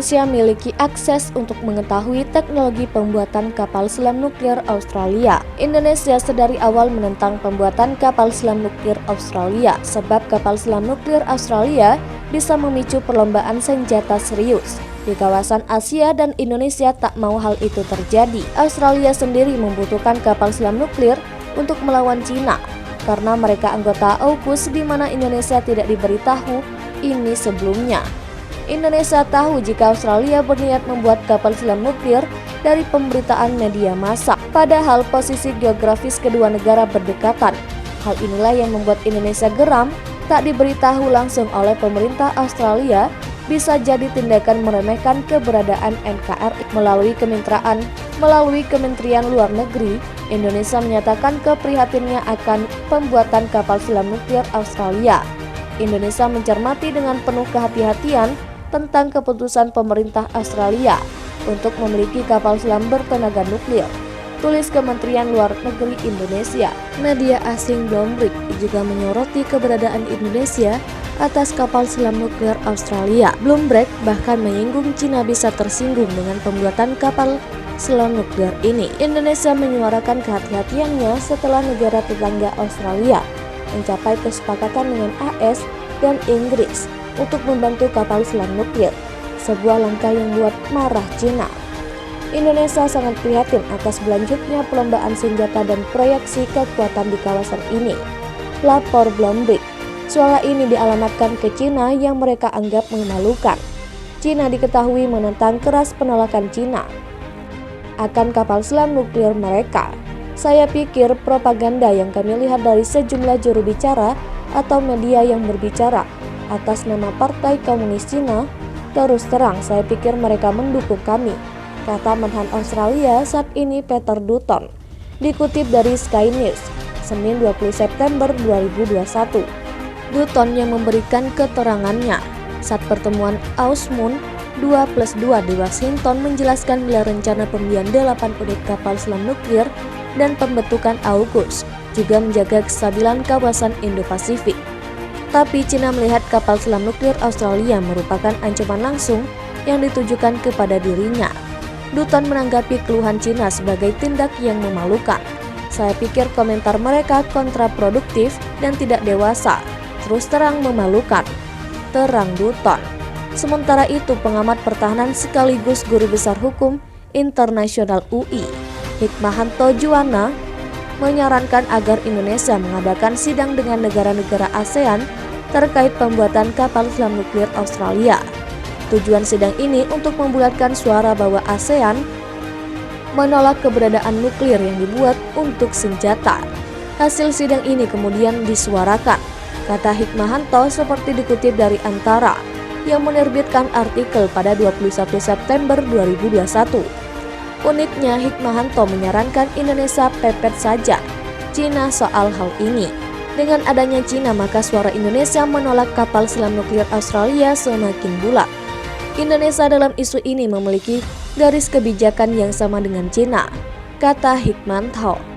Indonesia miliki akses untuk mengetahui teknologi pembuatan kapal selam nuklir Australia. Indonesia sedari awal menentang pembuatan kapal selam nuklir Australia sebab kapal selam nuklir Australia bisa memicu perlombaan senjata serius di kawasan Asia dan Indonesia tak mau hal itu terjadi. Australia sendiri membutuhkan kapal selam nuklir untuk melawan Cina karena mereka anggota AUKUS di mana Indonesia tidak diberitahu ini sebelumnya. Indonesia tahu jika Australia berniat membuat kapal selam nuklir dari pemberitaan media massa. Padahal posisi geografis kedua negara berdekatan. Hal inilah yang membuat Indonesia geram, tak diberitahu langsung oleh pemerintah Australia bisa jadi tindakan meremehkan keberadaan NKRI. Melalui Kementerian Luar Negeri, Indonesia menyatakan keprihatinannya akan pembuatan kapal selam nuklir Australia. Indonesia mencermati dengan penuh kehati-hatian tentang keputusan pemerintah Australia untuk memiliki kapal selam bertenaga nuklir, tulis Kementerian Luar Negeri Indonesia. Media asing Bloomberg juga menyoroti keberadaan Indonesia atas kapal selam nuklir Australia. Bloomberg bahkan menyinggung Cina bisa tersinggung dengan pembuatan kapal selam nuklir ini. Indonesia menyuarakan kehati-hatiannya setelah negara tetangga Australia mencapai kesepakatan dengan AS dan Inggris untuk membantu kapal selam nuklir, sebuah langkah yang membuat marah Cina. Indonesia sangat prihatin atas berlanjutnya perlombaan senjata dan proyeksi kekuatan di kawasan ini, lapor Bloomberg. Suara ini dialamatkan ke Cina yang mereka anggap memalukan. Cina diketahui menentang keras penolakan Cina akan kapal selam nuklir mereka. Saya pikir propaganda yang kami lihat dari sejumlah juru bicara atau media yang berbicara atas nama Partai Komunis Cina, terus terang saya pikir mereka mendukung kami, kata Menhan Australia saat ini Peter Dutton, dikutip dari Sky News, Senin 20 September 2021. Dutton yang memberikan keterangannya saat pertemuan AUSMUN 2+2 di Washington menjelaskan bila rencana pembelian 8 unit kapal selam nuklir dan pembentukan AUKUS juga menjaga kestabilan kawasan Indo-Pasifik. Tapi Cina melihat kapal selam nuklir Australia merupakan ancaman langsung yang ditujukan kepada dirinya. Dutton menanggapi keluhan Cina sebagai tindak yang memalukan. Saya pikir komentar mereka kontraproduktif dan tidak dewasa, terus terang memalukan, terang Dutton. Sementara itu, pengamat pertahanan sekaligus guru besar hukum internasional UI, Hikmahanto Juwana, menyarankan agar Indonesia mengadakan sidang dengan negara-negara ASEAN terkait pembuatan kapal selam nuklir Australia. Tujuan sidang ini untuk membulatkan suara bahwa ASEAN menolak keberadaan nuklir yang dibuat untuk senjata. Hasil sidang ini kemudian disuarakan, kata Hikmahanto seperti dikutip dari Antara yang menerbitkan artikel pada 21 September 2021. Uniknya, Hikmahanto menyarankan Indonesia pepet saja Cina soal hal ini. Dengan adanya Cina, maka suara Indonesia menolak kapal selam nuklir Australia semakin bulat. Indonesia dalam isu ini memiliki garis kebijakan yang sama dengan Cina, kata Hikmahanto.